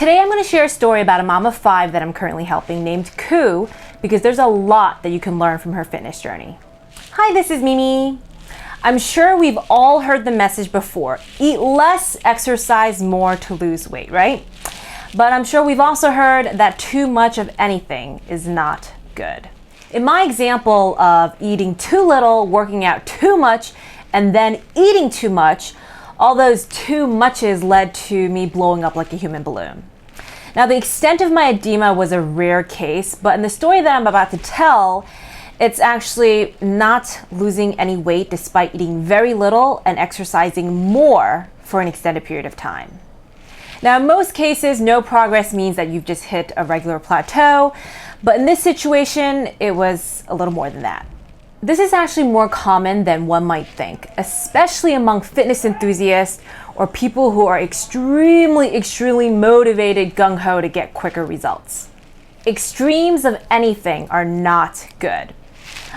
Today I'm going to share a story about a mom of 5 that I'm currently helping named Koo, because there's a lot that you can learn from her fitness journey. Hi, this is Mimi. I'm sure we've all heard the message before: eat less, exercise more to lose weight, right? But I'm sure we've also heard that too much of anything is not good. In my example of eating too little, working out too much, and then eating too much, all those too muches led to me blowing up like a human balloon. Now, the extent of my edema was a rare case, but in the story that I'm about to tell, it's actually not losing any weight despite eating very little and exercising more for an extended period of time. Now, in most cases, no progress means that you've just hit a regular plateau, but in this situation, it was a little more than that. This is actually more common than one might think, especially among fitness enthusiasts or people who are extremely motivated gung-ho to get quicker results. Extremes of anything are not good.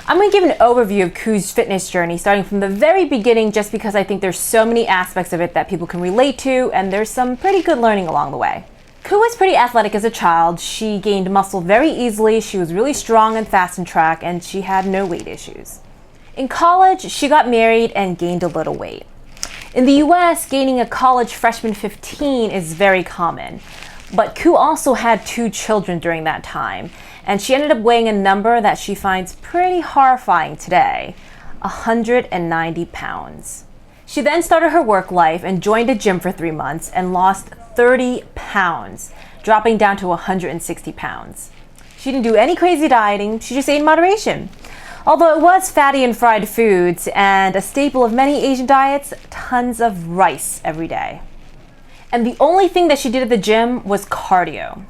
I'm going to give an overview of Koo's fitness journey, starting from the very beginning, just because I think there's so many aspects of it that people can relate to, and there's some pretty good learning along the way. Koo was pretty athletic as a child. She gained muscle very easily, she was really strong and fast in track, and she had no weight issues. In college, she got married and gained a little weight. In the US, gaining a college freshman 15 is very common, but Koo also had 2 children during that time, and she ended up weighing a number that she finds pretty horrifying today: 190 pounds. She then started her work life and joined a gym for 3 months and lost 30 pounds, dropping down to 160 pounds. She didn't do any crazy dieting, she just ate in moderation. Although it was fatty and fried foods, and a staple of many Asian diets, tons of rice every day. And the only thing that she did at the gym was cardio,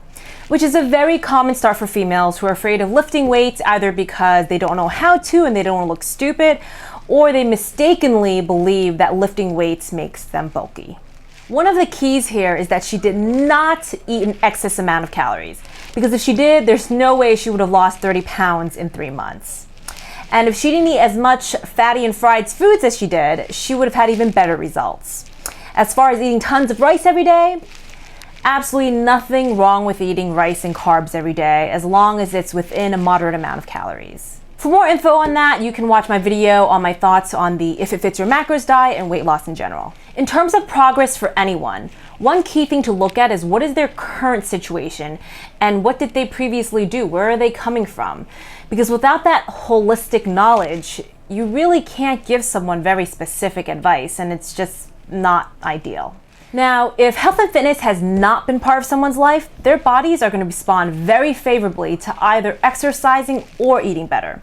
which is a very common start for females who are afraid of lifting weights, either because they don't know how to and they don't want to look stupid, or they mistakenly believe that lifting weights makes them bulky. One of the keys here is that she did not eat an excess amount of calories, because if she did, there's no way she would have lost 30 pounds in 3 months. And if she didn't eat as much fatty and fried foods as she did, she would have had even better results. As far as eating tons of rice every day, absolutely nothing wrong with eating rice and carbs every day, as long as it's within a moderate amount of calories. For more info on that, you can watch my video on my thoughts on the If It Fits Your Macros diet and weight loss in general. In terms of progress for anyone, one key thing to look at is what is their current situation and what did they previously do? Where are they coming from? Because without that holistic knowledge, you really can't give someone very specific advice, and it's just not ideal. Now, if health and fitness has not been part of someone's life, their bodies are going to respond very favorably to either exercising or eating better.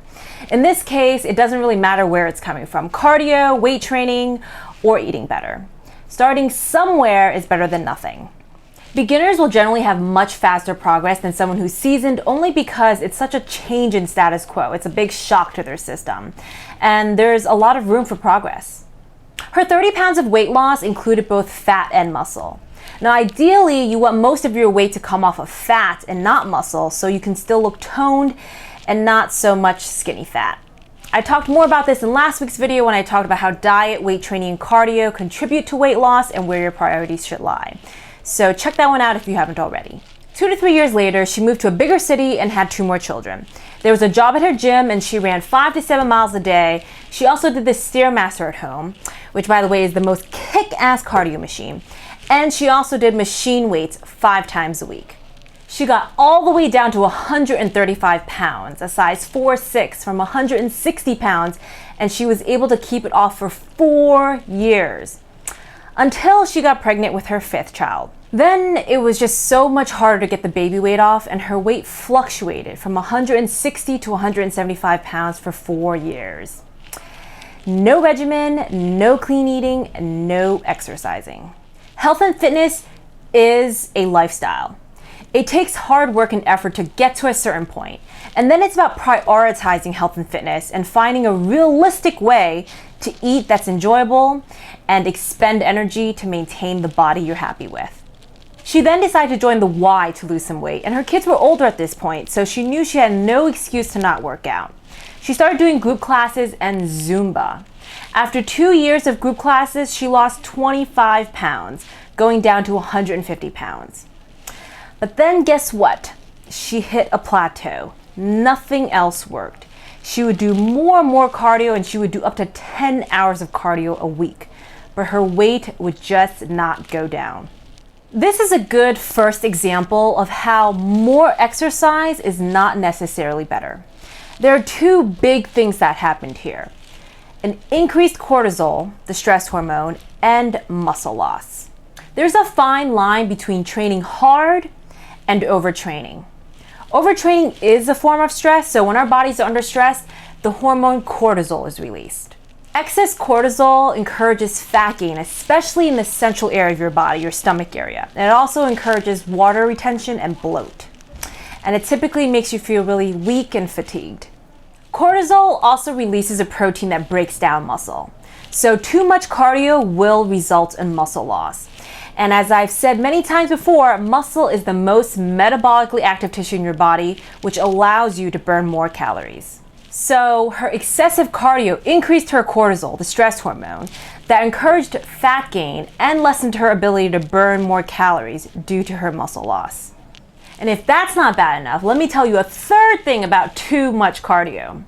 In this case, it doesn't really matter where it's coming from: cardio, weight training, or eating better. Starting somewhere is better than nothing. Beginners will generally have much faster progress than someone who's seasoned, only because it's such a change in status quo. It's a big shock to their system, and there's a lot of room for progress. Her 30 pounds of weight loss included both fat and muscle. Now, ideally, you want most of your weight to come off of fat and not muscle, so you can still look toned and not so much skinny fat. I talked more about this in last week's video when I talked about how diet, weight training, and cardio contribute to weight loss and where your priorities should lie. So check that one out if you haven't already. 2 to 3 years later, she moved to a bigger city and had 2 more children. There was a job at her gym, and she ran 5 to 7 miles a day. She also did the Stairmaster at home, which, by the way, is the most kick-ass cardio machine. And she also did machine weights 5 times a week. She got all the way down to 135 pounds, a size 4'6", from 160 pounds, and she was able to keep it off for 4 years, until she got pregnant with her 5th child. Then it was just so much harder to get the baby weight off, and her weight fluctuated from 160 to 175 pounds for 4 years. No regimen, no clean eating, and no exercising. Health and fitness is a lifestyle. It takes hard work and effort to get to a certain point, and then it's about prioritizing health and fitness and finding a realistic way to eat that's enjoyable and expend energy to maintain the body you're happy with. She then decided to join the Y to lose some weight, and her kids were older at this point, so she knew she had no excuse to not work out. She started doing group classes and Zumba. After 2 years of group classes, she lost 25 pounds, going down to 150 pounds. But then guess what? She hit a plateau. Nothing else worked. She would do more and more cardio, and she would do up to 10 hours of cardio a week, but her weight would just not go down. This is a good first example of how more exercise is not necessarily better. There are two big things that happened here: an increased cortisol, the stress hormone, and muscle loss. There's a fine line between training hard and overtraining. Overtraining is a form of stress, so when our bodies are under stress, the hormone cortisol is released. Excess cortisol encourages fat gain, especially in the central area of your body, your stomach area. And it also encourages water retention and bloat. And it typically makes you feel really weak and fatigued. Cortisol also releases a protein that breaks down muscle. So too much cardio will result in muscle loss. And as I've said many times before, muscle is the most metabolically active tissue in your body, which allows you to burn more calories. So her excessive cardio increased her cortisol, the stress hormone, that encouraged fat gain and lessened her ability to burn more calories due to her muscle loss. And if that's not bad enough, let me tell you a third thing about too much cardio.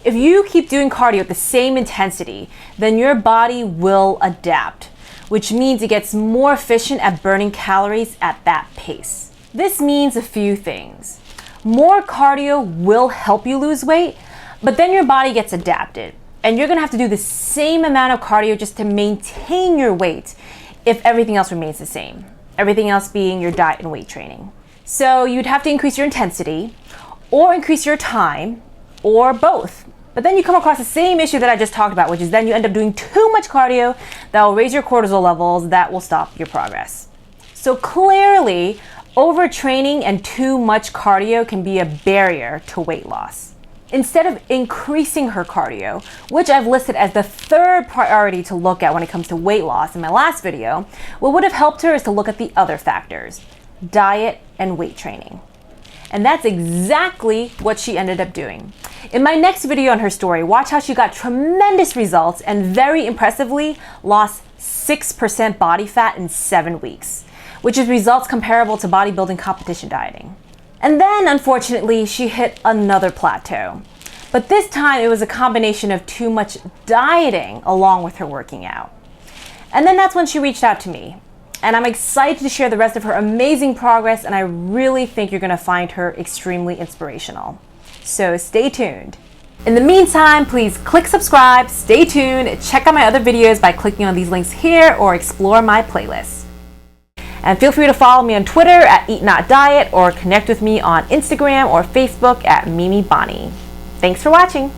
If you keep doing cardio at the same intensity, then your body will adapt, which means it gets more efficient at burning calories at that pace. This means a few things. More cardio will help you lose weight, but then your body gets adapted, and you're gonna have to do the same amount of cardio just to maintain your weight if everything else remains the same. Everything else being your diet and weight training. So you'd have to increase your intensity, or increase your time, or both. But then you come across the same issue that I just talked about, which is then you end up doing too much cardio that will raise your cortisol levels, that will stop your progress. So clearly, overtraining and too much cardio can be a barrier to weight loss. Instead of increasing her cardio, which I've listed as the third priority to look at when it comes to weight loss in my last video, what would have helped her is to look at the other factors: diet and weight training. And that's exactly what she ended up doing. In my next video on her story, watch how she got tremendous results and very impressively lost 6% body fat in 7 weeks, which is results comparable to bodybuilding competition dieting. And then, unfortunately, she hit another plateau. But this time it was a combination of too much dieting along with her working out. And then that's when she reached out to me. And I'm excited to share the rest of her amazing progress, and I really think you're gonna find her extremely inspirational. So stay tuned. In the meantime, please click subscribe, stay tuned, check out my other videos by clicking on these links here, or explore my playlist. And feel free to follow me on Twitter at Eat Not Diet, or connect with me on Instagram or Facebook at Mimi Bonny. Thanks for watching.